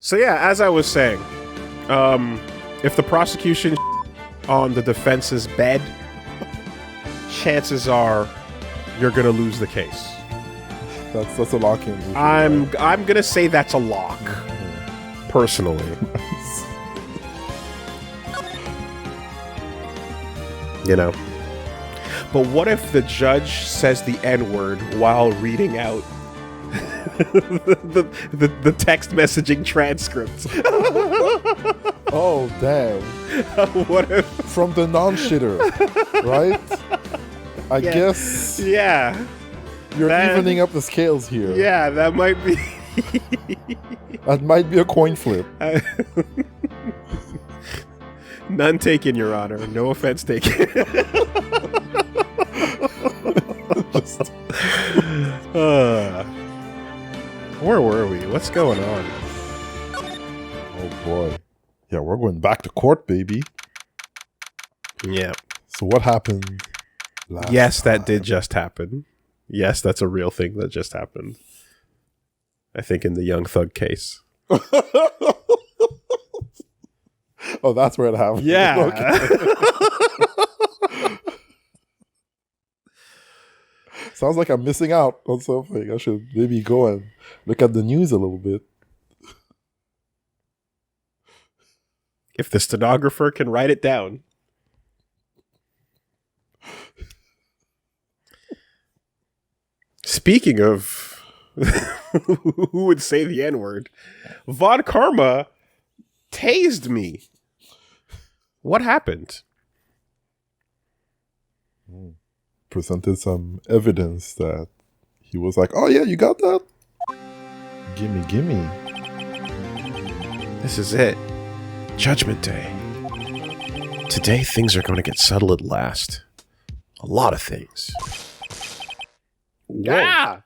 So yeah, as I was saying, if the prosecution on the defense's bed, chances are you're gonna lose the case. That's a lock-in. I'm gonna say that's a lock, personally. You know. But what if the judge says the N-word while reading out the text messaging transcripts? Oh, damn. What if... From the non-shitter, right? I guess... Yeah. You're evening up the scales here. Yeah, that might be... That might be a coin flip. None taken, Your Honor. No offense taken. Where were we? What's going on? Oh boy. Yeah, we're going back to court, baby. Yeah. So what happened last Yes, time? that did just happen. Yes, that's a real thing that just happened. I think in the Young Thug case. Oh, that's where it happened. Yeah. Okay. Sounds like I'm missing out on something. I should maybe go and look at the news a little bit. If the stenographer can write it down. Speaking of who would say the N-word, Von Karma tased me. What happened? Presented some evidence that he was like, oh yeah, you got that? Gimme, gimme. This is it. Judgment Day. Today things are going to get settled at last. A lot of things. Yeah!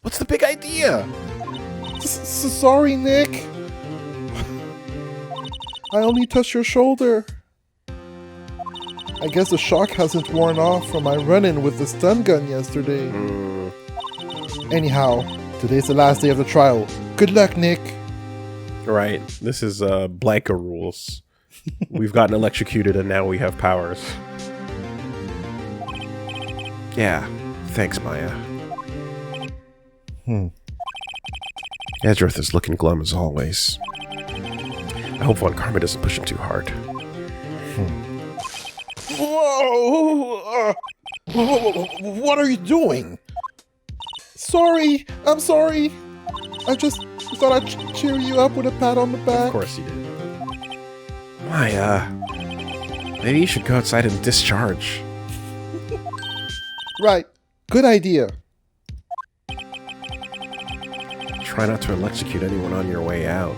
What's the big idea? Sorry, Nick. I only touched your shoulder. I guess the shock hasn't worn off from my run-in with the stun gun yesterday. Anyhow, today's the last day of the trial. Good luck, Nick. Right. This is Blanca rules. We've gotten electrocuted and now we have powers. Yeah. Thanks, Maya. Edgeworth is looking glum as always. I hope Von Karma doesn't push him too hard. Whoa! What are you doing? Sorry, I'm sorry. I just thought I'd cheer you up with a pat on the back. Of course he did. Maya, maybe you should go outside and discharge. Right, good idea. Try not to electrocute anyone on your way out.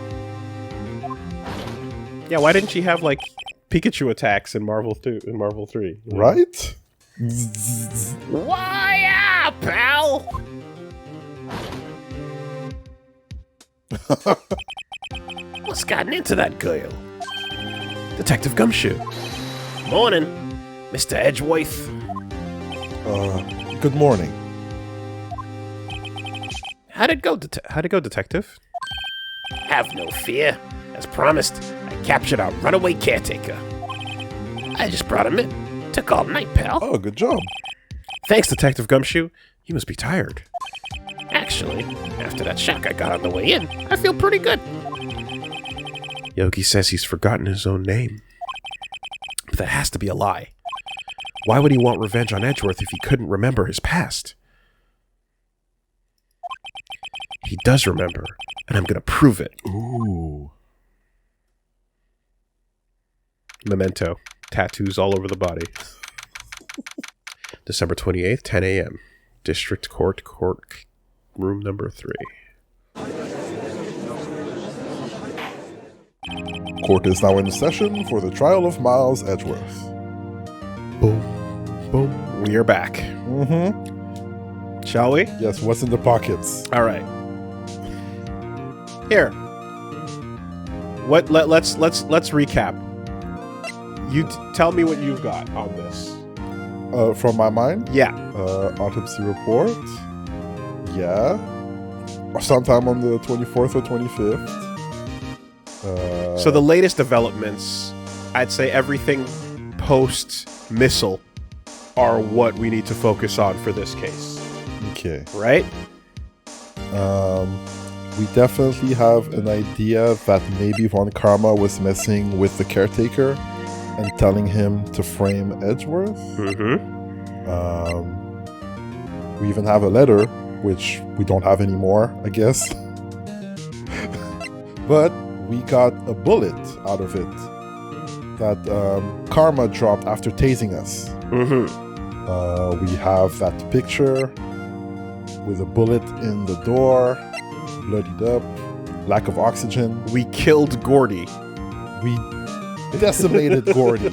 Yeah, why didn't she have, like, Pikachu attacks in Marvel 2, in Marvel 3? Right? Why up, pal? What's gotten into that girl? Detective Gumshoe. Morning, Mr. Edgeworth. Good morning. How'd it go, Detective? Have no fear. As promised, I captured our runaway caretaker. I just brought him in. Took all night, pal. Oh, good job. Thanks, Detective Gumshoe. You must be tired. Actually, after that shock I got on the way in, I feel pretty good. Yogi says he's forgotten his own name. But that has to be a lie. Why would he want revenge on Edgeworth if he couldn't remember his past? He does remember, and I'm gonna prove it. Ooh. Memento. Tattoos all over the body. December 28th, 10 a.m. District Court, room number 3. Court is now in session for the trial of Miles Edgeworth. Boom. Boom. We are back. Mm-hmm. Shall we? Yes, what's in the pockets? All right. Here. Let's recap. You tell me what you've got on this. From my mind? Yeah. Autopsy report. Yeah. sometime on the 24th or 25th. So the latest developments, I'd say everything post-missile are what we need to focus on for this case. Okay. Right? We definitely have an idea that maybe Von Karma was messing with the caretaker and telling him to frame Edgeworth. Mm-hmm. We even have a letter, which we don't have anymore, I guess. But we got a bullet out of it that Karma dropped after tasing us. Mm-hmm. We have that picture with a bullet in the door, bloodied up, lack of oxygen. We killed Gordy. We decimated Gordy.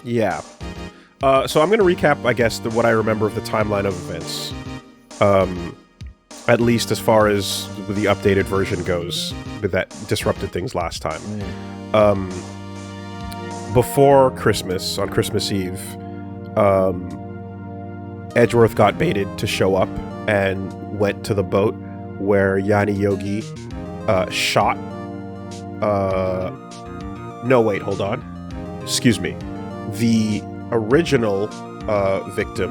Yeah. So I'm going to recap, I guess, what I remember of the timeline of events. At least as far as the updated version goes, but that disrupted things last time. Before Christmas, on Christmas Eve, Edgeworth got baited to show up and went to the boat where Yanni Yogi shot... no, wait, hold on. Excuse me. The original victim,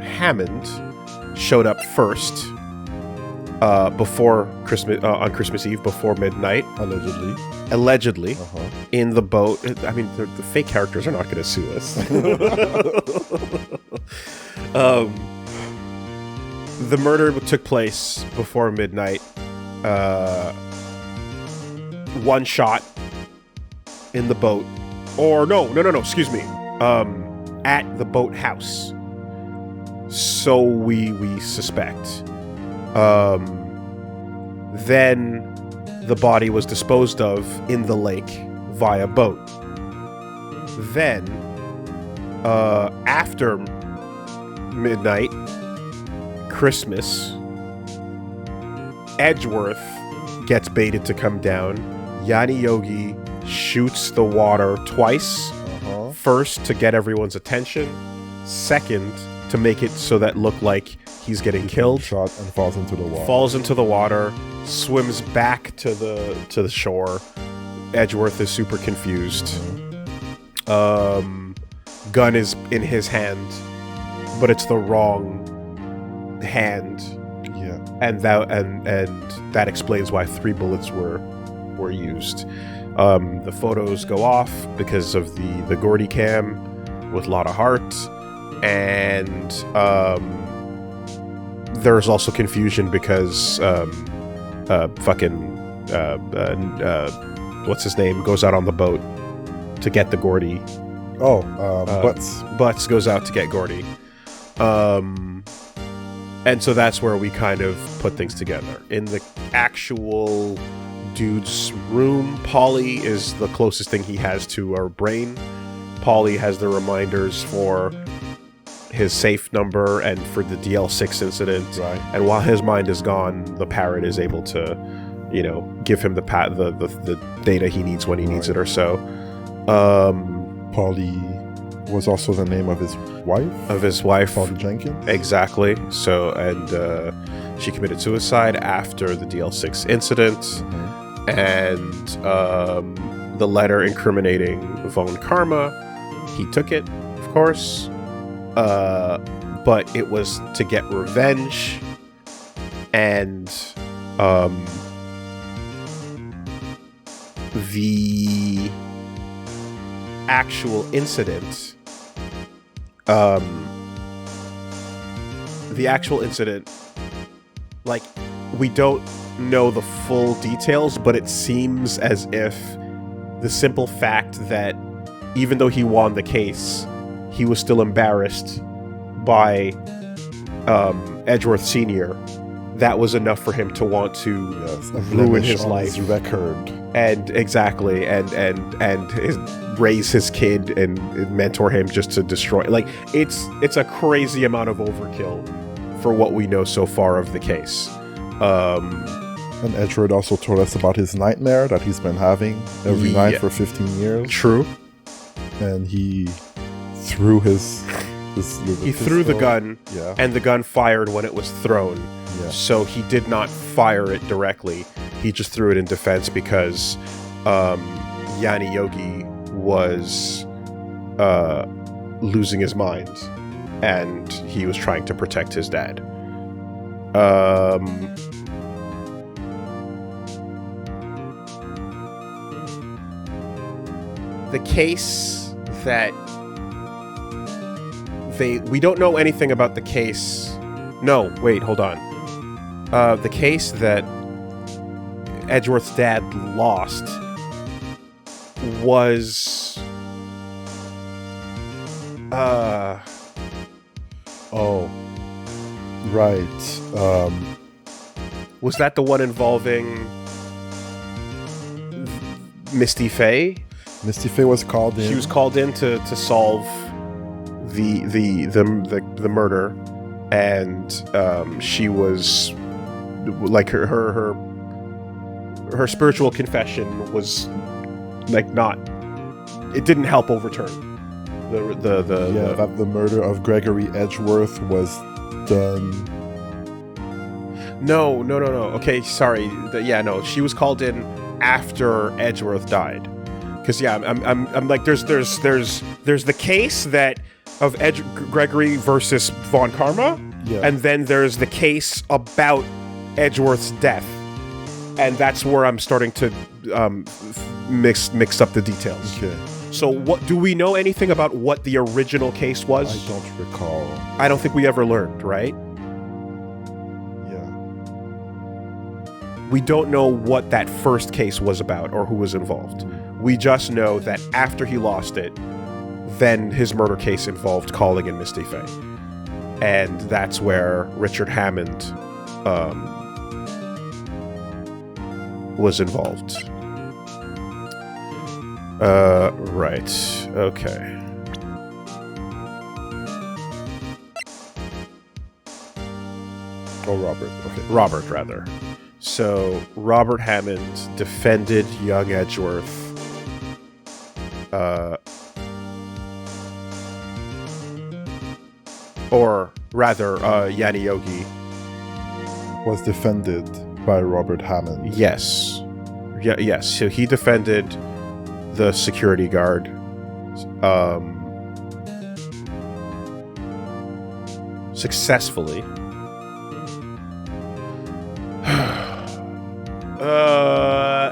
Hammond, showed up first before Christmas on Christmas Eve, before midnight, allegedly, in the boat. I mean, the fake characters are not going to sue us. The murder took place before midnight. One shot in the boat, or no, excuse me, at the boathouse. So we suspect. Then the body was disposed of in the lake via boat. Then, after midnight, Christmas, Edgeworth gets baited to come down. Yanni Yogi shoots the water twice. First, to get everyone's attention. Second, to make it so that look like he's getting killed. Shot and falls into the water. Falls into the water, swims back to the shore. Edgeworth is super confused. Gun is in his hand, but it's the wrong hand. Yeah. And that explains why 3 bullets were used. The photos go off because of the Gordy cam with a lot of heart, and there's also confusion because what's his name goes out on the boat to get the Gordy. Butts goes out to get Gordy. And so that's where we kind of put things together. In the actual dude's room, Polly is the closest thing he has to our brain. Polly has the reminders for his safe number and for the DL6 incident. Right. And while his mind is gone, the parrot is able to, give him the data he needs when he needs it or so. Polly was also the name of his wife. Polly Jenkins. Exactly. So, and she committed suicide after the DL6 incident. Mm-hmm. And the letter incriminating Von Karma, he took it, of course. But it was to get revenge. And the actual incident, like, we don't know the full details, but it seems as if the simple fact that even though he won the case, he was still embarrassed by Edgeworth Sr., that was enough for him to want to ruin his life. His record. And exactly, and raise his kid and mentor him just to destroy. Like, it's a crazy amount of overkill for what we know so far of the case. And Edgeworth also told us about his nightmare that he's been having every night for 15 years. True. And he threw his He threw the gun, Yeah. and the gun fired when it was thrown. Yeah. So he did not fire it directly. He just threw it in defense because Yanni Yogi was losing his mind, and he was trying to protect his dad. The case that we don't know anything about the case. No, wait, hold on. The case that Edgeworth's dad lost was Oh, right. Was that the one involving Misty Faye? Misty Faye was called in. She was called in to solve the murder, and she was like her spiritual confession was like not. It didn't help overturn that the murder of Gregory Edgeworth was done. No. Okay, sorry. She was called in after Edgeworth died. Because I'm like there's the case that of Gregory versus Von Karma, and then there's the case about Edgeworth's death, and that's where I'm starting to mix up the details. Okay. So what do we know anything about what the original case was? I don't recall. I don't think we ever learned, right? Yeah. We don't know what that first case was about or who was involved. We just know that after he lost it, then his murder case involved calling in Misty Faye. And that's where Richard Hammond was involved. Right. Okay. Oh, Robert. Okay. Robert, rather. So, Robert Hammond defended young Edgeworth. Or rather, Yanni Yogi. Was defended by Robert Hammond. Yes. Yes. So he defended the security guard. Successfully.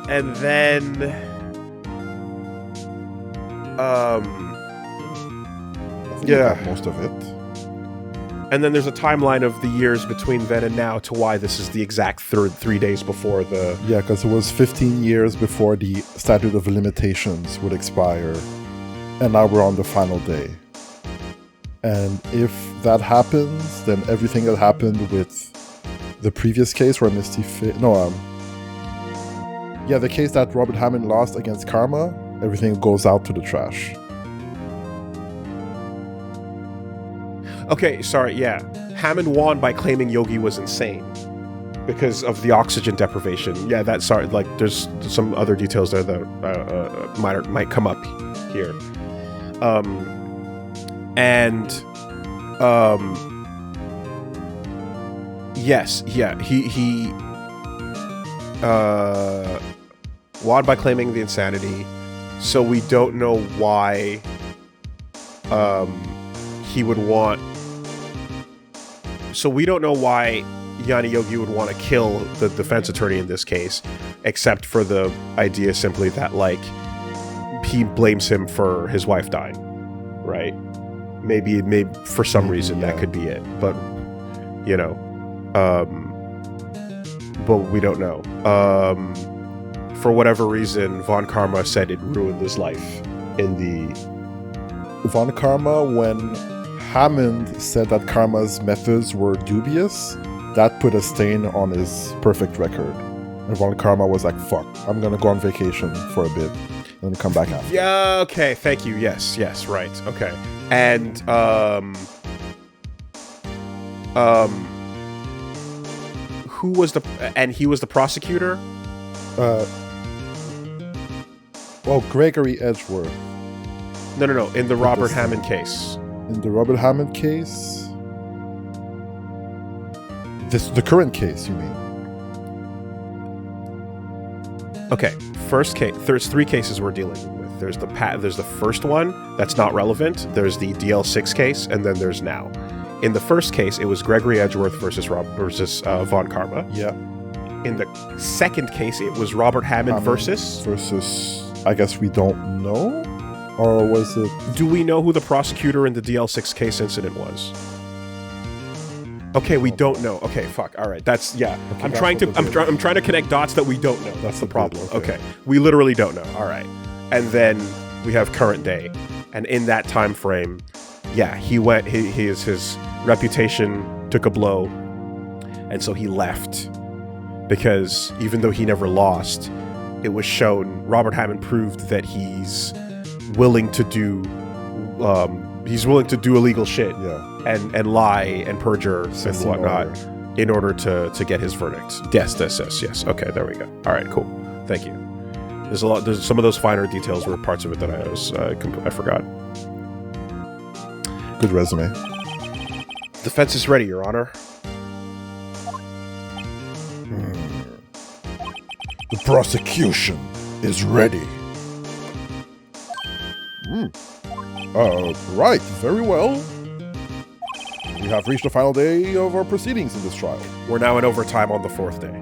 And then I think we got most of it. And then there's a timeline of the years between then and now to why this is the exact 3 days before the... Yeah, because it was 15 years before the statute of limitations would expire. And now we're on the final day. And if that happens, then everything that happened with the previous case where Misty Faye... Yeah, the case that Robert Hammond lost against Karma, everything goes out to the trash. Okay, sorry, yeah. Hammond won by claiming Yogi was insane because of the oxygen deprivation. Yeah, that's sorry. Like, there's some other details there that might come up here. Yes, yeah, he won by claiming the insanity. So we don't know why he would want. So we don't know why Yanni Yogi would want to kill the defense attorney in this case, except for the idea simply that, like, he blames him for his wife dying, right? Maybe for some reason that could be it, but you know, but we don't know. For whatever reason, Von Karma said it ruined his life in the... Von Karma, when Hammond said that Karma's methods were dubious, that put a stain on his perfect record. And Von Karma was like, fuck, I'm gonna go on vacation for a bit and come back after. Yeah, okay, thank you. Yes, right, okay. And, who was the... And he was the prosecutor? Well, Gregory Edgeworth. No, in the Robert Hammond case. In the Robert Hammond case? The current case, you mean? Okay, first case. There's 3 cases we're dealing with. There's the first one that's not relevant. There's the DL6 case, and then there's now. In the first case, it was Gregory Edgeworth versus Von Karma. Yeah. In the second case, it was Robert Hammond versus... I guess we don't know? Or was it... Do we know who the prosecutor in the DL6 case incident was? Okay, we don't know. Okay, fuck. All right, that's... Yeah. Okay, I'm trying to connect dots that we don't know. That's the problem. Bit, okay. We literally don't know. All right. And then we have current day. And in that time frame, yeah, he went... His reputation took a blow. And so he left. Because even though he never lost, it was shown, Robert Hammond proved that he's willing to do illegal shit, and lie and perjure and whatnot in order to get his verdict. Yes. Okay, there we go. All right, cool. Thank you. There's some of those finer details were parts of it that I forgot. Good resume. Defense is ready, Your Honor. The prosecution is ready. Right, very well. We have reached the final day of our proceedings in this trial. We're now in overtime on the 4th day.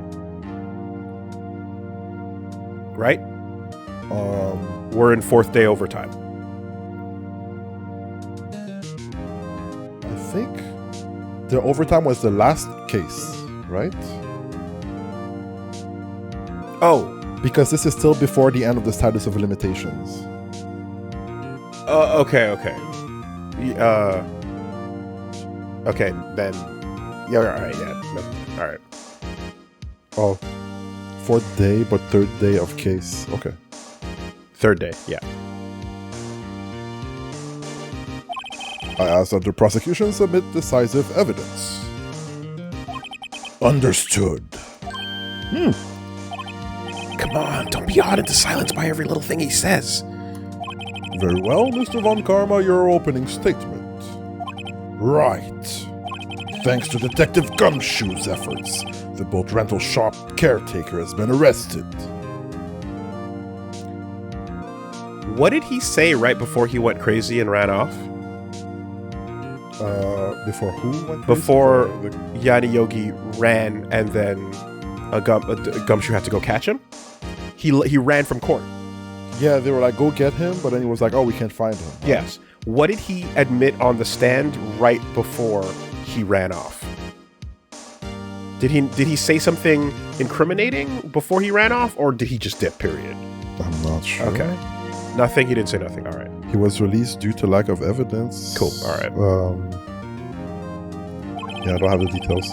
Right? We're in 4th day overtime. I think the overtime was the last case, right? Oh. Because this is still before the end of the statute of limitations. Okay. Okay, then... Yeah, alright, yeah. Alright. Oh. 4th day, but 3rd day of case. Okay. 3rd day, yeah. I ask that the prosecution submit decisive evidence. Understood. Come on, don't be awed into silence by every little thing he says. Very well, Mr. Von Karma, your opening statement. Right. Thanks to Detective Gumshoe's efforts, the boat rental shop caretaker has been arrested. What did he say right before he went crazy and ran off? Before who went crazy? Before Yanni Yogi ran and then Gumshoe had to go catch him? He ran from court. Yeah, they were like, go get him, but then he was like, oh, we can't find him. Yes. What did he admit on the stand right before he ran off? Did he say something incriminating before he ran off, or did he just dip, period? I'm not sure. Okay. Nothing? He didn't say nothing. All right. He was released due to lack of evidence. Cool. All right. Yeah, I don't have the details.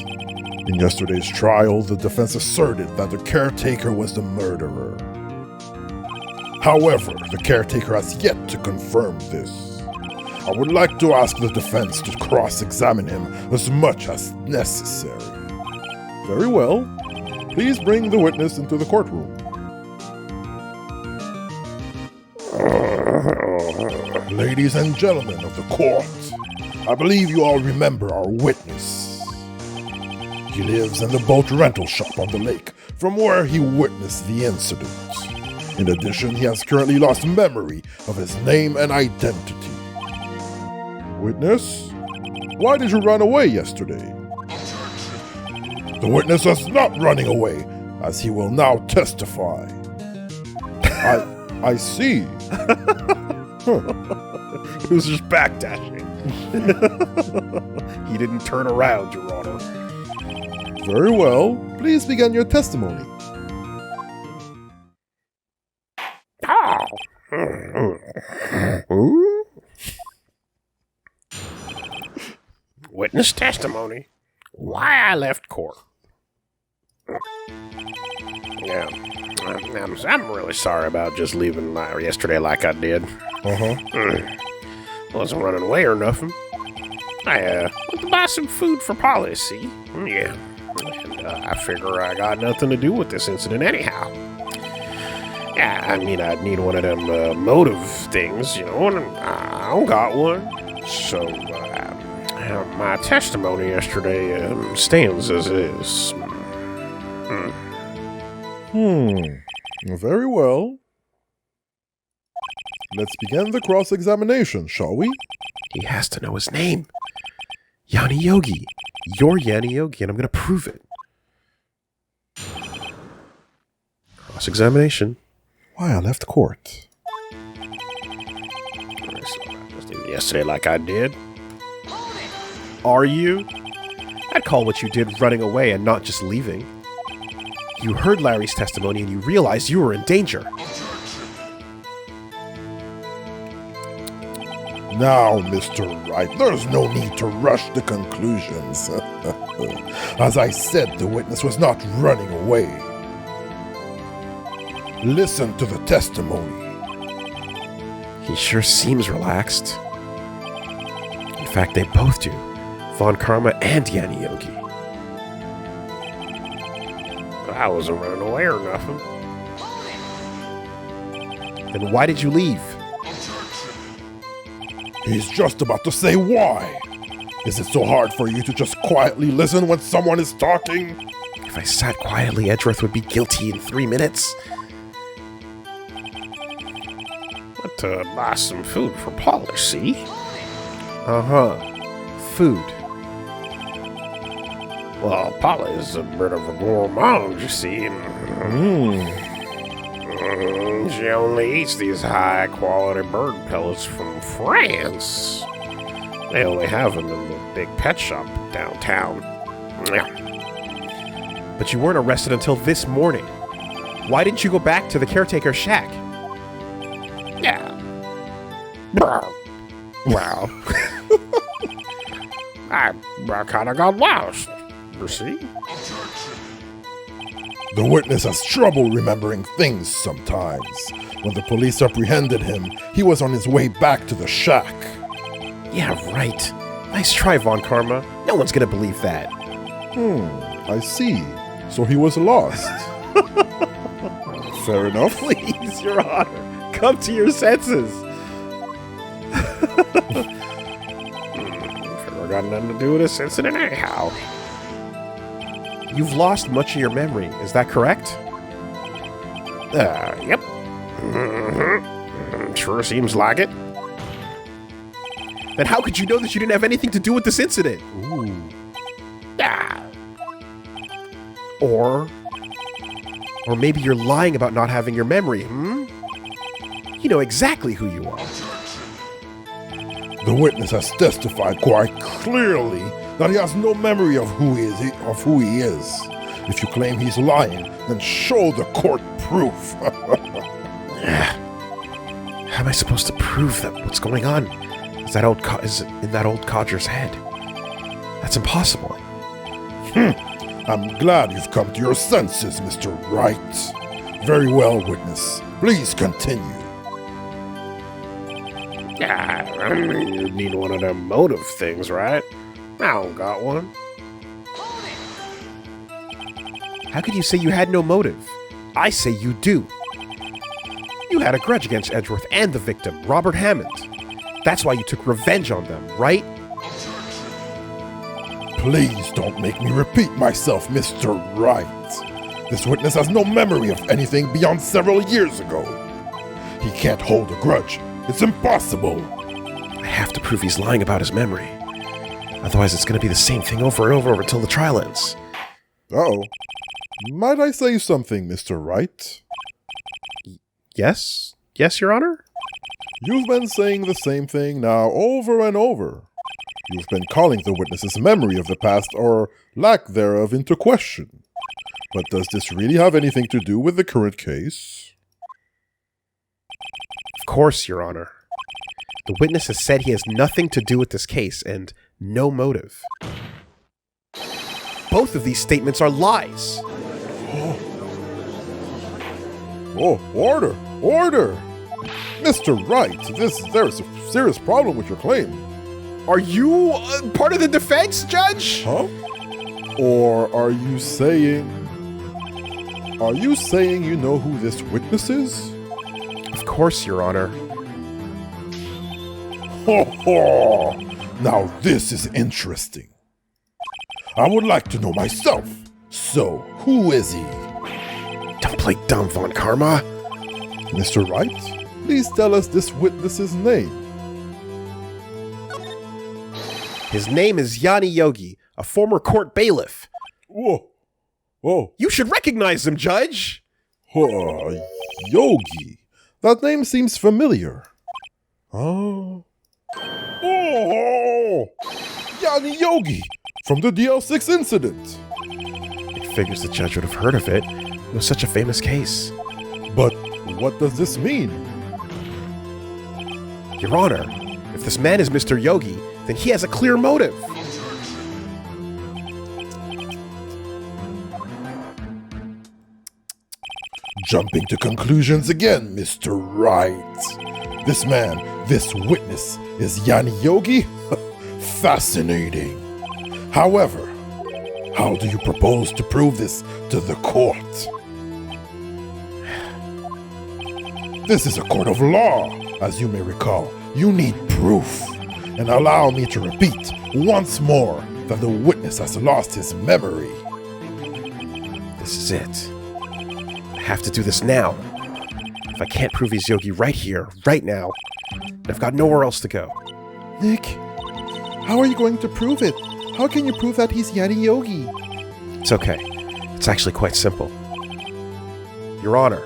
In yesterday's trial, the defense asserted that the caretaker was the murderer. However, the caretaker has yet to confirm this. I would like to ask the defense to cross-examine him as much as necessary. Very well. Please bring the witness into the courtroom. Ladies and gentlemen of the court, I believe you all remember our witness. He lives in the boat rental shop on the lake, from where he witnessed the incident. In addition, he has currently lost memory of his name and identity. Witness, why did you run away yesterday? The witness is not running away, as he will now testify. I see. He was just backdashing. He didn't turn around, Your Honor. Very well. Please begin your testimony. Witness testimony. Why I left court. Yeah. I'm really sorry about just leaving yesterday like I did. Wasn't running away or nothing. I went to buy some food for Polly, see? Yeah. And I figure I got nothing to do with this incident anyhow. Yeah, I mean, I'd need one of them motive things, you know, and I don't got one. So, my testimony yesterday stands as is. Very well. Let's begin the cross-examination, shall we? He has to know his name. Yanni Yogi. You're Yanni Yogi, and I'm going to prove it. Cross-examination. Why, I left court. Just did yesterday like I did. Are you? I'd call what you did running away and not just leaving. You heard Larry's testimony and you realized you were in danger. Now, Mr. Wright, there's no need to rush to conclusions. As I said, the witness was not running away. Listen to the testimony. He sure seems relaxed. In fact, they both do. Von Karma and Yanni Yogi. I wasn't running away or nothing. Then why did you leave? He's just about to say why. Is it so hard for you to just quietly listen when someone is talking? If I sat quietly, Edgeworth would be guilty in 3 minutes. Went to buy some food for Polly, see? Uh-huh. Food. Well, Polly's a bit of a gourmand, you see. She only eats these high-quality bird pellets from France. They only have them in the big pet shop downtown. But you weren't arrested until this morning. Why didn't you go back to the caretaker's shack? Yeah. Well, I kind of got lost, you see? The witness has trouble remembering things sometimes. When the police apprehended him, he was on his way back to the shack. Yeah, right. Nice try, Von Karma. No one's gonna believe that. I see. So he was lost. Fair enough. Please, Your Honor, come to your senses. Sure got nothing to do with this incident anyhow. You've lost much of your memory, is that correct? Yep. Sure seems like it. Then how could you know that you didn't have anything to do with this incident? Ooh. Yeah. Or maybe you're lying about not having your memory, You know exactly who you are. The witness has testified quite clearly that he has no memory of who he is. If you claim he's lying, then show the court proof. How am I supposed to prove that what's going on is in that old codger's head? That's impossible. I'm glad you've come to your senses, Mr. Wright. Very well, witness. Please continue. Yeah, I mean, you need one of them motive things, right? I don't got one. How could you say you had no motive? I say you do. You had a grudge against Edgeworth and the victim, Robert Hammond. That's why you took revenge on them, right? Please don't make me repeat myself, Mr. Wright. This witness has no memory of anything beyond several years ago. He can't hold a grudge. It's impossible. I have to prove he's lying about his memory. Otherwise, it's going to be the same thing over and over until the trial ends. Uh-oh. Might I say something, Mr. Wright? Yes? Yes, Your Honor? You've been saying the same thing now over and over. You've been calling the witness's memory of the past, or lack thereof, into question. But does this really have anything to do with the current case? Of course, Your Honor. The witness has said he has nothing to do with this case, and no motive. Both of these statements are lies. Oh, order! Order! Mr. Wright, there's a serious problem with your claim. Are you part of the defense, Judge? Huh? Or are you saying you know who this witness is? Of course, Your Honor. Ho ho! Now this is interesting. I would like to know myself. So, who is he? Don't play dumb, Von Karma. Mr. Wright, please tell us this witness's name. His name is Yanni Yogi, a former court bailiff. Whoa. Whoa. You should recognize him, Judge. Yogi. That name seems familiar. Oh. Oh! Yanni Yogi from the DL6 incident. It figures the judge would have heard of it. It was such a famous case. But what does this mean? Your Honor, if this man is Mr. Yogi, then he has a clear motive. Jumping to conclusions again, Mr. Wright. This man, this witness, is Yanni Yogi? Fascinating. However, how do you propose to prove this to the court? This is a court of law, as you may recall. You need proof. And allow me to repeat once more that the witness has lost his memory. This is it. I have to do this now. If I can't prove he's Yogi right here, right now, I've got nowhere else to go. Nick, how are you going to prove it? How can you prove that he's Yanni Yogi? It's okay. It's actually quite simple. Your Honor,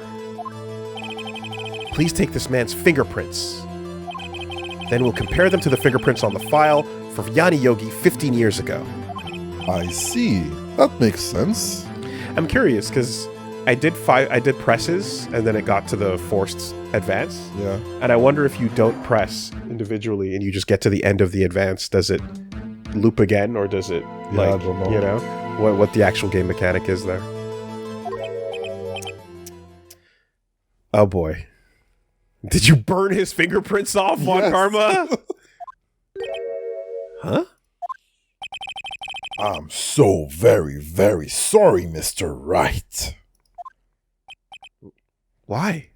please take this man's fingerprints. Then we'll compare them to the fingerprints on the file for Yanni Yogi 15 years ago. I see. That makes sense. I'm curious, because I did presses, and then it got to the forced advance. Yeah. And I wonder if you don't press individually and you just get to the end of the advance, does it loop again, or does it, I don't know. you know, what the actual game mechanic is there? Oh boy. Did you burn his fingerprints off, Von Yes. Karma? Huh? I'm so very, very sorry, Mr. Wright. Why?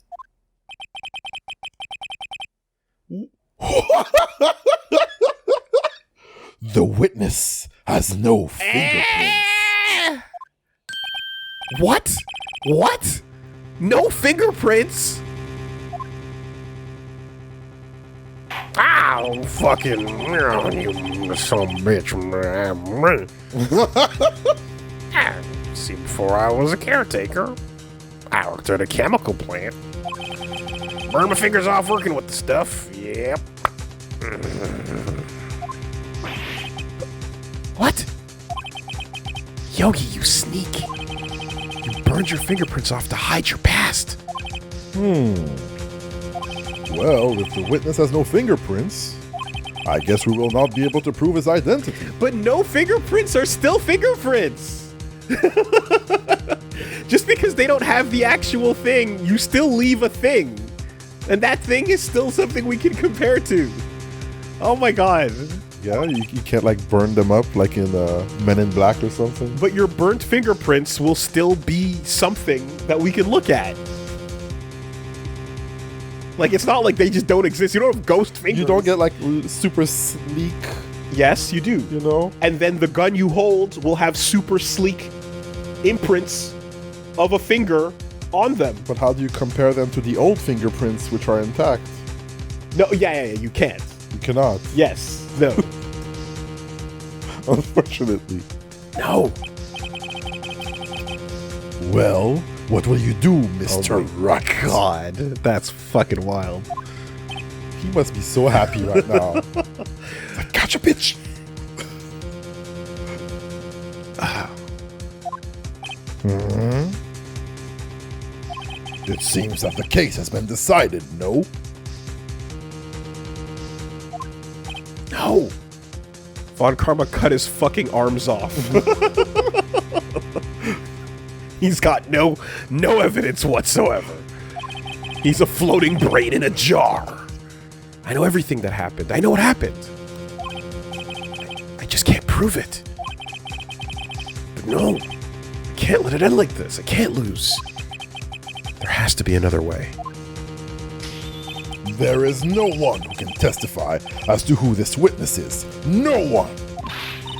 The witness has no fingerprints. What? What? No fingerprints? Ow, fucking, you some bitch. See, before I was a caretaker, I worked at a chemical plant. Burned my fingers off working with the stuff. Yep. What? Yogi, you sneak. You burned your fingerprints off to hide your past. Well, if the witness has no fingerprints, I guess we will not be able to prove his identity. But no fingerprints are still fingerprints. Just because they don't have the actual thing, you still leave a thing. And that thing is still something we can compare to. Oh my god. Yeah, you can't like burn them up like in Men in Black or something. But your burnt fingerprints will still be something that we can look at. Like, it's not like they just don't exist. You don't have ghost fingers. You don't get like super sleek, Yes, you do. you know? And then the gun you hold will have super sleek imprints of a finger on them. But how do you compare them to the old fingerprints which are intact? No, yeah, you can't. You cannot. Yes, no. Unfortunately. No. Well, what will you do, Mr. Wright? God, that's fucking wild. He must be so happy right now. Like, gotcha, bitch! It seems that the case has been decided, no? No. Von Karma cut his fucking arms off. He's got no evidence whatsoever. He's a floating brain in a jar. I know everything that happened. I know what happened. I just can't prove it. But no, I can't let it end like this. I can't lose. There has to be another way. There is no one who can testify as to who this witness is. No one!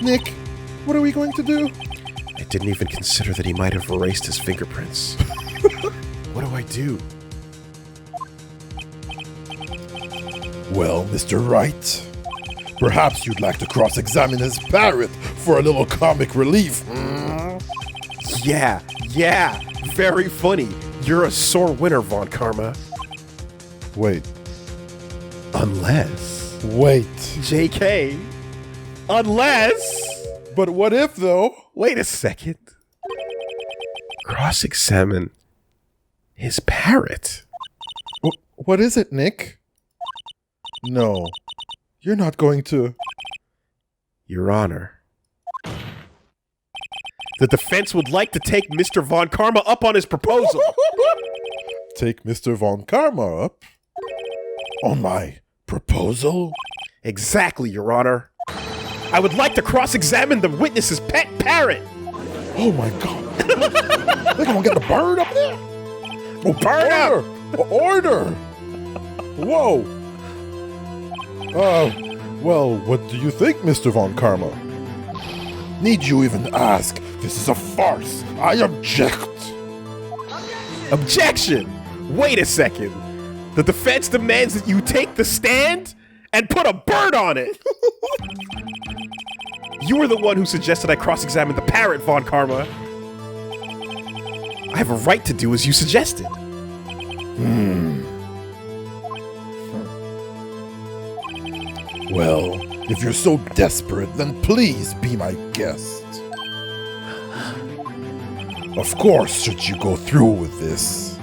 Nick, what are we going to do? I didn't even consider that he might have erased his fingerprints. What do I do? Well, Mr. Wright, perhaps you'd like to cross-examine his parrot for a little comic relief. Yeah, very funny. You're a sore winner, Von Karma. Wait. Unless... Wait. JK. Unless... But what if, though? Wait a second. Cross-examine his parrot. What is it, Nick? No. You're not going to... Your Honor. The defense would like to take Mr. Von Karma up on his proposal. Take Mr. Von Karma up? On my proposal? Exactly, Your Honor. I would like to cross-examine the witness's pet parrot. Oh my God. They're gonna get the bird up there? Oh, bird up! Order! Whoa. Well, what do you think, Mr. Von Karma? Need you even ask? This is a farce. I object. Objection! Wait a second. The defense demands that you take the stand and put a bird on it. You were the one who suggested I cross-examine the parrot, Von Karma. I have a right to do as you suggested. Well, if you're so desperate, then please be my guest. Of course, should you go through with this,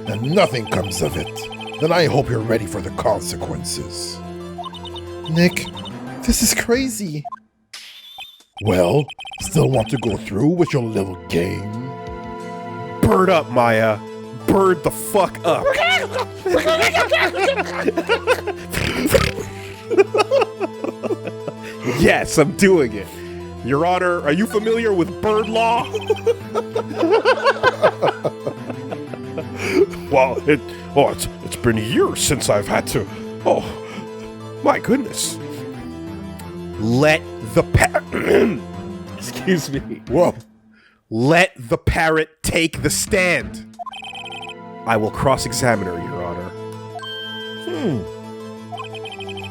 and nothing comes of it, then I hope you're ready for the consequences. Nick, this is crazy. Well, still want to go through with your little game? Bird up, Maya. Bird the fuck up. Yes, I'm doing it. Your Honor, are you familiar with bird law? Well, it's been years since I've had to. Oh, my goodness. Let the parrot... Excuse me. Whoa. Let the parrot take the stand. I will cross-examine her, Your Honor.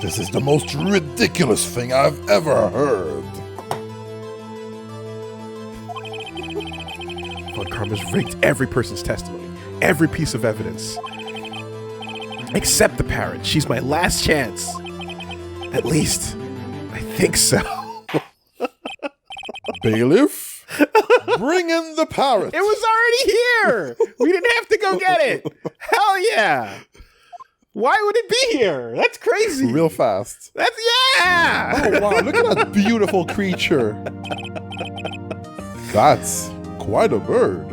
This is the most ridiculous thing I've ever heard. Von Karma's rigged every person's testimony, every piece of evidence. Except the parrot. She's my last chance. At least, I think so. Bailiff, bring in the parrot. It was already here! We didn't have to go get it! Hell yeah! Why would it be here? That's crazy! Real fast. That's, yeah! Oh wow, look at that beautiful creature. That's quite a bird.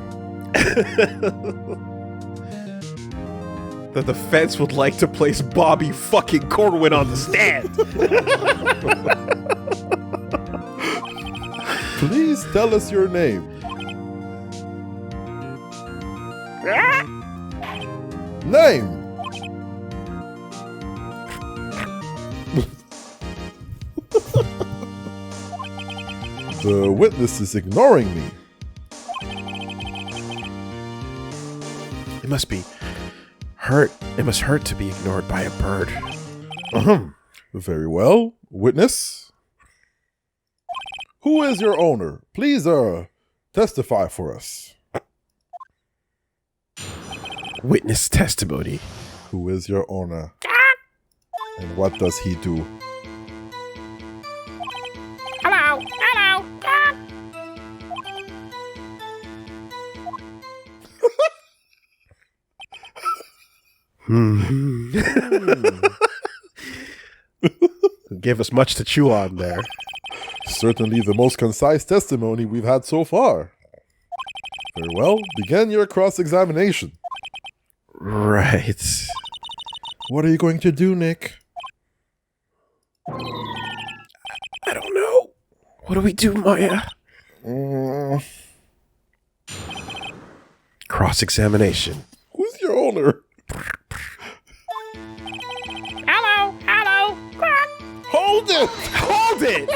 The defense would like to place Bobby fucking Corwin on the stand. Please tell us your name. Name. The witness is ignoring me. It must be hurt. It must hurt to be ignored by a bird. Very well. Witness. Who is your owner? Please, testify for us. Witness testimony. Who is your owner? And what does he do? Hello, hello. Gave us much to chew on there. Certainly the most concise testimony we've had so far. Very well. Begin your cross-examination. Right. What are you going to do, Nick? I don't know. What do we do, Maya? Mm, Cross-examination. who's your owner? Hello, hello, quack. Hold it! Hold it!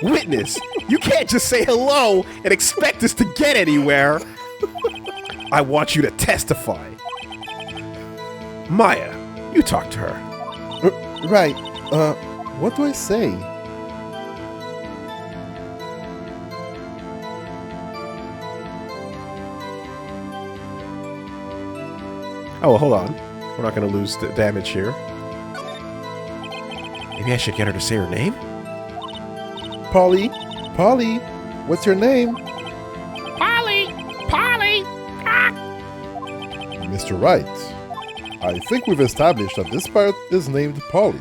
Witness, you can't just say hello and expect us to get anywhere. I want you to testify. Maya, you talk to her. Right. What do I say? Oh, hold on. We're not going to lose the damage here. Maybe I should get her to say her name? Polly? Polly? What's your name? Polly, Polly, quack. Mr. Wright. I think we've established that this pirate is named Polly.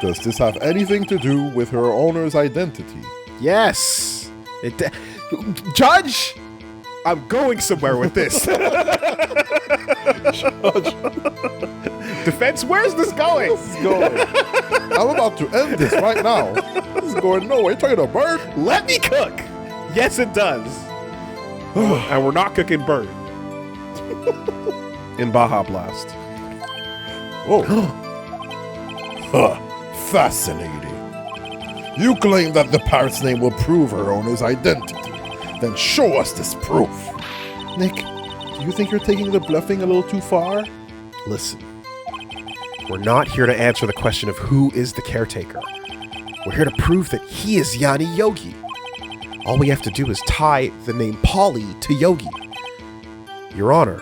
Does this have anything to do with her owner's identity? Yes. Judge, I'm going somewhere with this. Defense, where's this going? This is going. I'm about to end this right now. This is going nowhere. You talking to a bird? Let me cook. Yes, it does. And we're not cooking bird. In Baja Blast. Oh. Huh. Fascinating. You claim that the pirate's name will prove her owner's identity. Then show us this proof. Nick, do you think you're taking the bluffing a little too far? Listen, we're not here to answer the question of who is the caretaker. We're here to prove that he is Yanni Yogi. All we have to do is tie the name Polly to Yogi. Your Honor,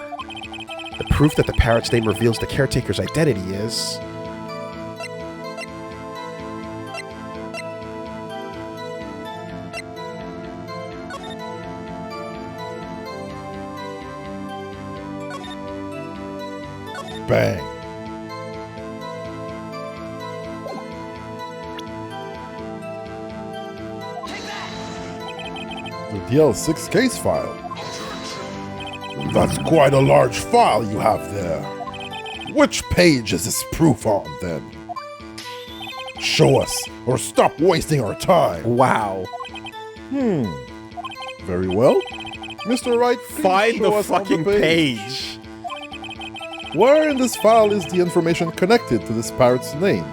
the proof that the parrot's name reveals the caretaker's identity is... Bang. The DL6 case file. That's quite a large file you have there. Which page is this proof on, then? Show us, or stop wasting our time. Wow. Very well. Mr. Wright, please Find show the us on fucking page. Where in this file is the information connected to this pirate's name?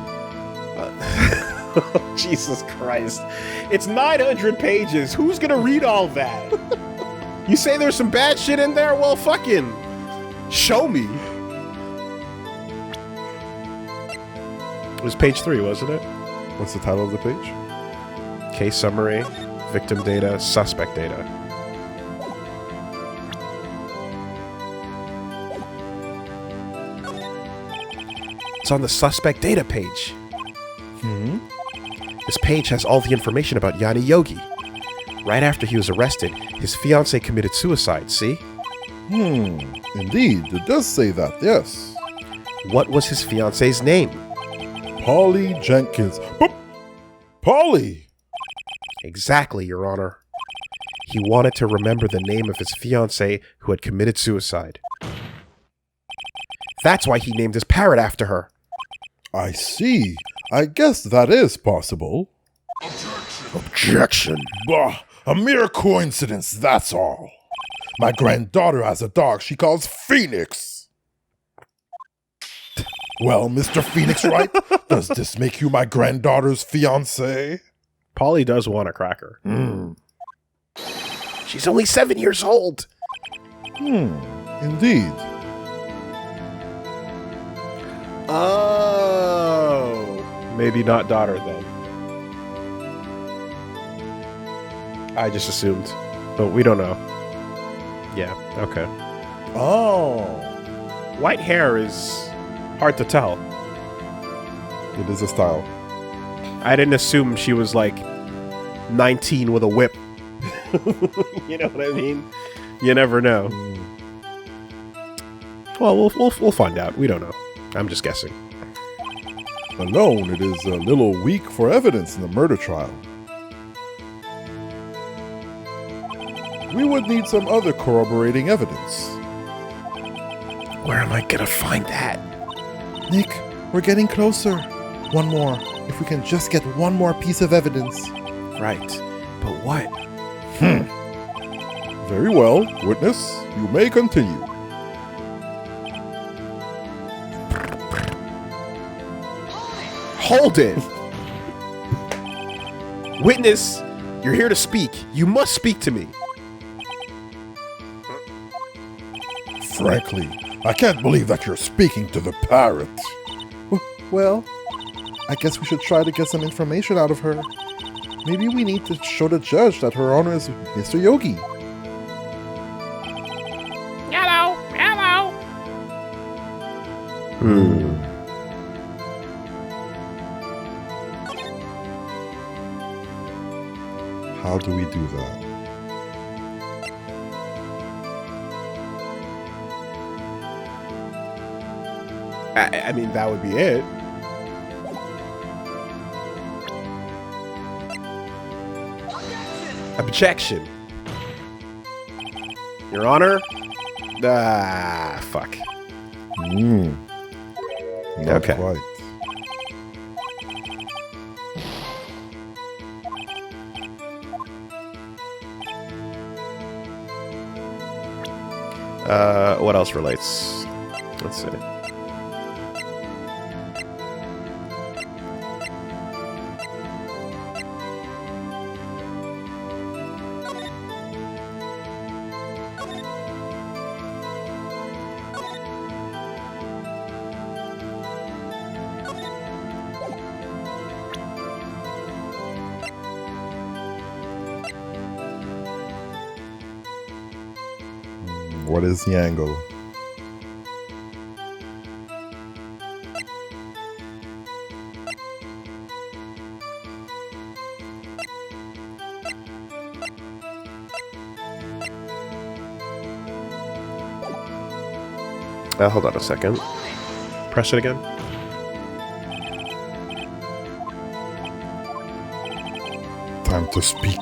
Jesus Christ. It's 900 pages. Who's gonna read all that? You say there's some bad shit in there? Well, fucking show me. It was page 3, wasn't it? What's the title of the page? Case summary, victim data, suspect data. It's on the suspect data page. This page has all the information about Yanni Yogi. Right after he was arrested, his fiancée committed suicide, see? Indeed, it does say that, yes. What was his fiancée's name? Polly Jenkins. Polly! Exactly, Your Honor. He wanted to remember the name of his fiancée who had committed suicide. That's why he named his parrot after her. I see. I guess that is possible. Objection. Bah, a mere coincidence, that's all. My granddaughter has a dog she calls Phoenix. Well, Mr. Phoenix Wright, does this make you my granddaughter's fiancé? Polly does want a cracker. She's only 7 years old. Indeed. Oh. Maybe not daughter, then. I just assumed. But we don't know. Yeah, okay. Oh. White hair is hard to tell. It is a style. I didn't assume she was like 19 with a whip. You know what I mean? You never know. Well, we'll find out. We don't know. I'm just guessing. Alone, it is a little weak for evidence in the murder trial. We would need some other corroborating evidence. Where am I gonna find that? Nick, we're getting closer. One more. If we can just get one more piece of evidence. Right. But what? Very well, witness. You may continue. Hold it! Witness, you're here to speak. You must speak to me. Frankly, I can't believe that you're speaking to the parrot. Well, I guess we should try to get some information out of her. Maybe we need to show the judge that her honor is Mr. Yogi. Hello, hello. How do we do that? I mean, that would be it. Objection. Your Honor? Fuck. Not Okay. quite. What else relates? Let's see. What is the angle? Hold on a second. Press it again. Time to speak.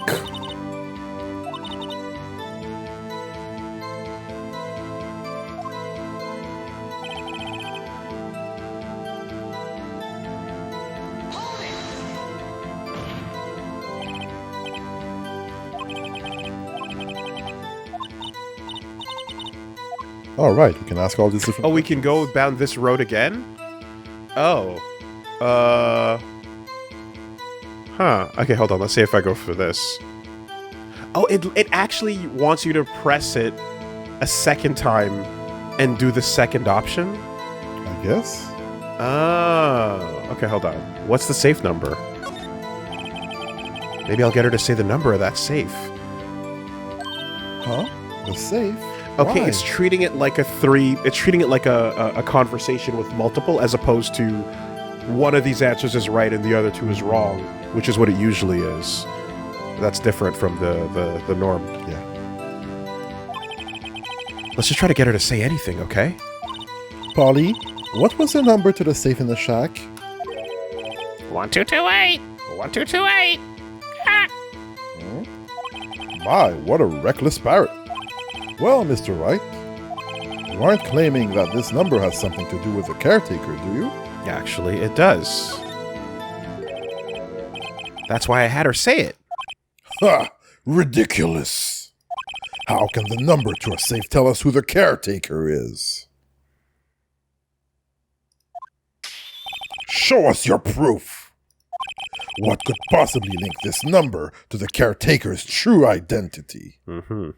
All right, we can ask all these different. Oh, we can go down this road again? Oh. Huh. Okay, hold on. Let's see if I go for this. Oh, it actually wants you to press it a second time and do the second option? I guess. Oh. Okay, hold on. What's the safe number? Maybe I'll get her to say the number of that safe. Huh? The safe? Okay, Why? it's treating it like it's treating it like a conversation with multiple, as opposed to one of these answers is right and the other two is wrong, which is what it usually is. That's different from the norm. Yeah. Let's just try to get her to say anything, okay? Polly, what was the number to the safe in the shack? 1228. 1228. Ah. My, what a reckless parrot. Well, Mr. Wright, you aren't claiming that this number has something to do with the caretaker, do you? Actually, it does. That's why I had her say it. Ha! Ridiculous! How can the number to a safe tell us who the caretaker is? Show us your proof! What could possibly link this number to the caretaker's true identity? Mm-hmm.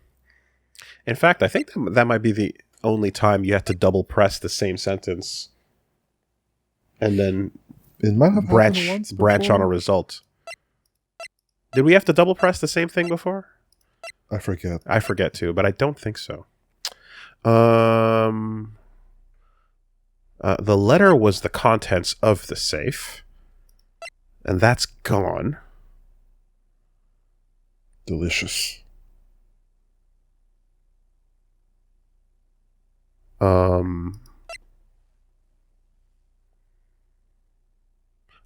In fact, I think that might be the only time you have to double press the same sentence and then It might have happened once branch before. on a result. Did we have to double press the same thing before? I forget. I forget too, but I don't think so. The letter was the contents of the safe, and that's gone. Delicious.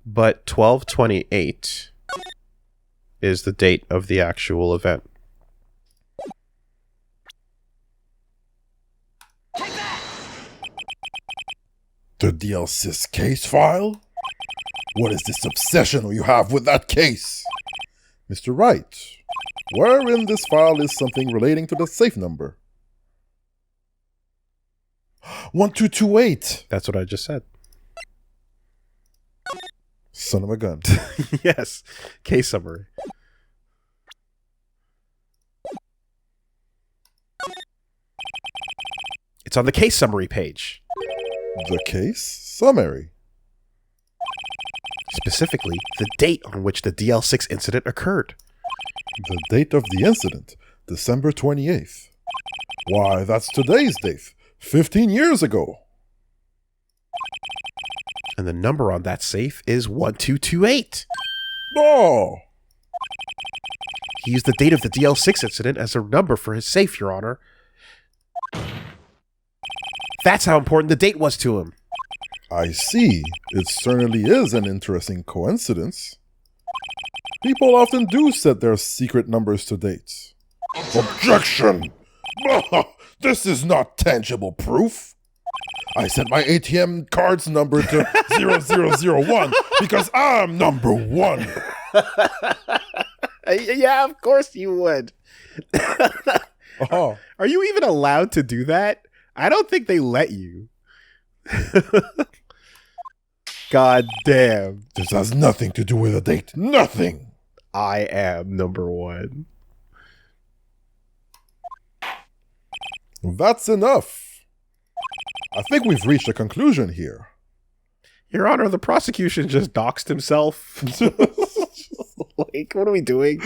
But 12/28 is the date of the actual event. The DLSys case file? What is this obsession you have with that case? Mr. Wright, where in this file is something relating to the safe number? 1228. That's what I just said. son of a gun. Yes. Case summary. It's on the case summary page. The case summary. Specifically, the date on which the DL6 incident occurred. The date of the incident, December 28th. Why, that's today's date. 15 years ago. And the number on that safe is 1228. Oh! He used the date of the DL6 incident as a number for his safe, Your Honor. That's how important the date was to him. I see. It certainly is an interesting coincidence. People often do set their secret numbers to dates. Objection! This is not tangible proof. I set my ATM card's number to 0001 because I'm number one. Yeah, of course you would. Oh. Are you even allowed to do that? I don't think they let you. God damn. This has nothing to do with the date. Nothing. I am number one. That's enough. I think we've reached a conclusion here. Your Honor, the prosecution just doxed himself. Like, what are we doing?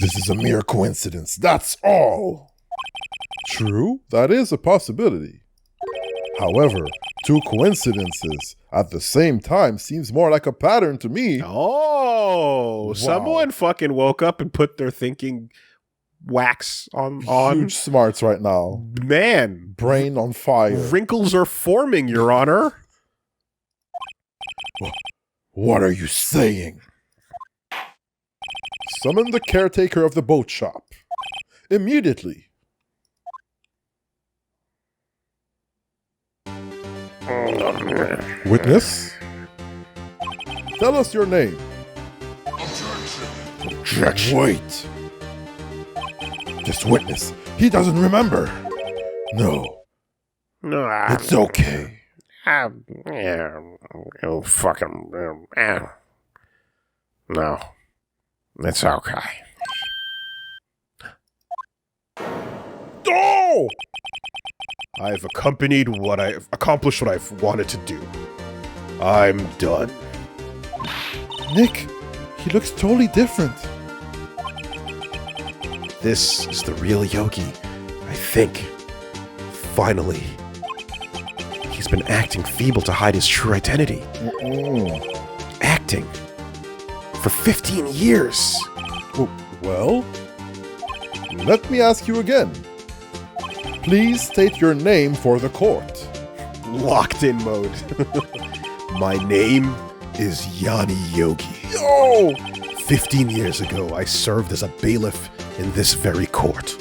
This is a mere coincidence. That's all. True, that is a possibility. However, two coincidences at the same time seems more like a pattern to me. Oh, Wow. Someone fucking woke up and put their thinking wax on. Huge smarts right now. Man, Brain on fire. wrinkles are forming, Your Honor. What are you saying? Summon the caretaker of the boat shop. Immediately. Witness? Tell us your name. Objection. Wait. This witness, he doesn't remember. No, No, it's okay. yeah, oh, fucking, no, it's okay. Oh! I've accomplished what I've wanted to do. I'm done. Nick, he looks totally different. This is the real Yogi, I think. Finally. He's been acting feeble to hide his true identity. Acting. For 15 years. Well, let me ask you again. Please state your name for the court. Locked in mode. My name is Yanni Yogi. Oh! 15 years ago, I served as a bailiff in this very court.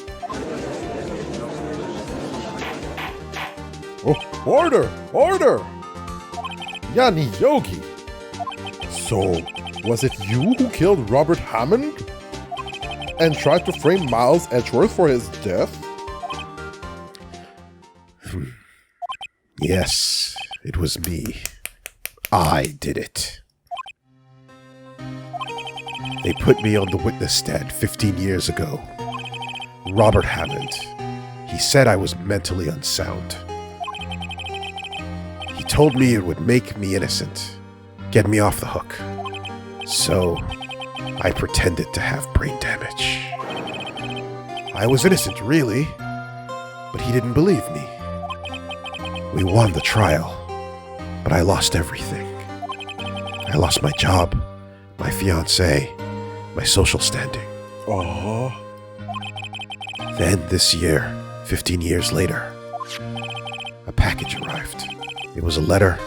Oh, order! Order! Yanni Yogi. So, was it you who killed Robert Hammond? And tried to frame Miles Edgeworth for his death? Yes, it was me. I did it. They put me on the witness stand 15 years ago. Robert Hammond. He said I was mentally unsound. He told me it would make me innocent, get me off the hook. So, I pretended to have brain damage. I was innocent, really, but he didn't believe me. We won the trial, but I lost everything. I lost my job, my fiancée, my social standing. Oh. Then this year, 15 years later, a package arrived. It was a letter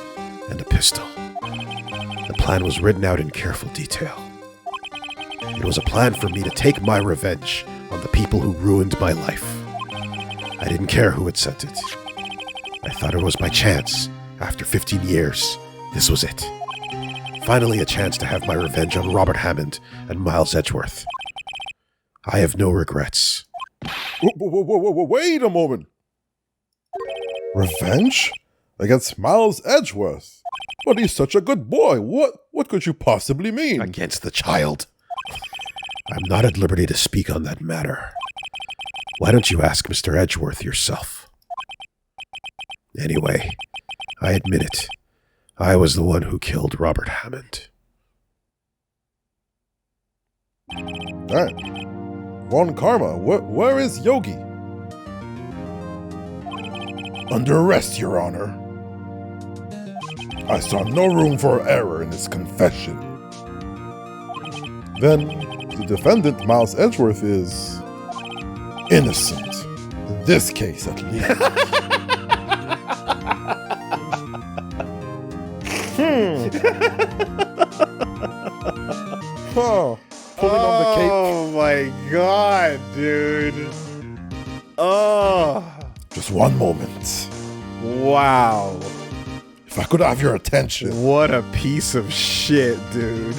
and a pistol. The plan was written out in careful detail. It was a plan for me to take my revenge on the people who ruined my life. I didn't care who had sent it. I thought it was my chance. After 15 years, this was it. Finally a chance to have my revenge on Robert Hammond and Miles Edgeworth. I have no regrets. Wait a moment. Revenge? Against Miles Edgeworth. But he's such a good boy. What could you possibly mean? Against the child. I'm not at liberty to speak on that matter. Why don't you ask Mr. Edgeworth yourself? Anyway, I admit it. I was the one who killed Robert Hammond. Alright. Von Karma, where is Yogi? Under arrest, Your Honor. I saw no room for error in his confession. Then, the defendant, Miles Edgeworth, is innocent. In this case, at least. Huh. Pulling on the cape. Oh my god, dude. Oh. Just one moment. Wow. If I could have your attention. What a piece of shit, dude.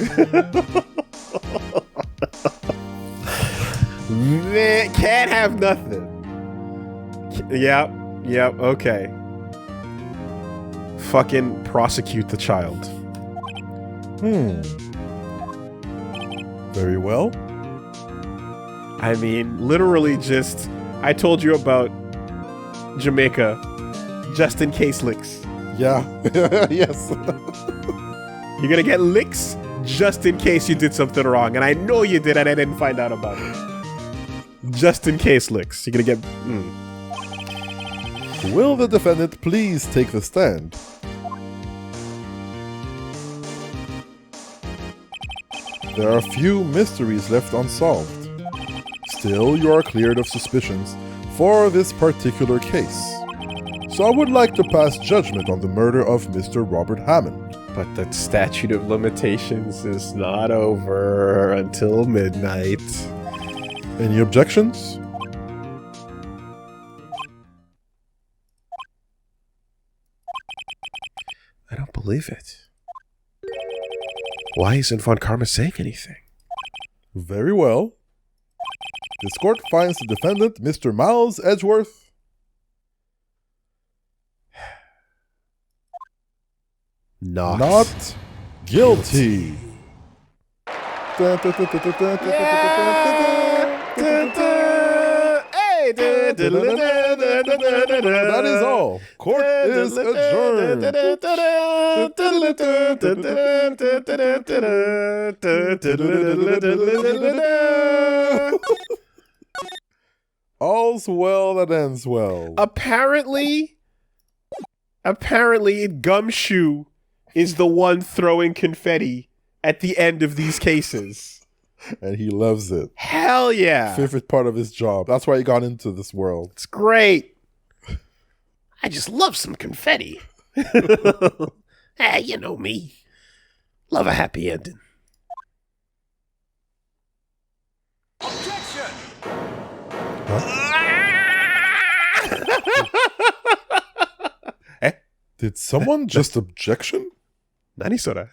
Man, can't have nothing. Yep, okay. Fucking prosecute the child. Very well. I mean, literally just, I told you about Jamaica, just in case licks. Yeah. Yes. You're gonna get licks just in case you did something wrong. And I know you did and I didn't find out about it. Just in case licks. You're gonna get... Will the defendant please take the stand? There are few mysteries left unsolved. Still, you are cleared of suspicions for this particular case. So I would like to pass judgment on the murder of Mr. Robert Hammond. But the statute of limitations is not over until midnight. Any objections? I don't believe it. Why isn't Von Karma saying anything? Very well. This court finds the defendant, Mr. Miles Edgeworth, not guilty. That is all. Court is adjourned. All's well that ends well. Apparently, Gumshoe is the one throwing confetti at the end of these cases. And he loves it. Hell yeah. Favorite part of his job. That's why he got into this world. It's great. I just love some confetti. You know me. Love a happy ending. Objection! Did someone just objection? Nani Sora.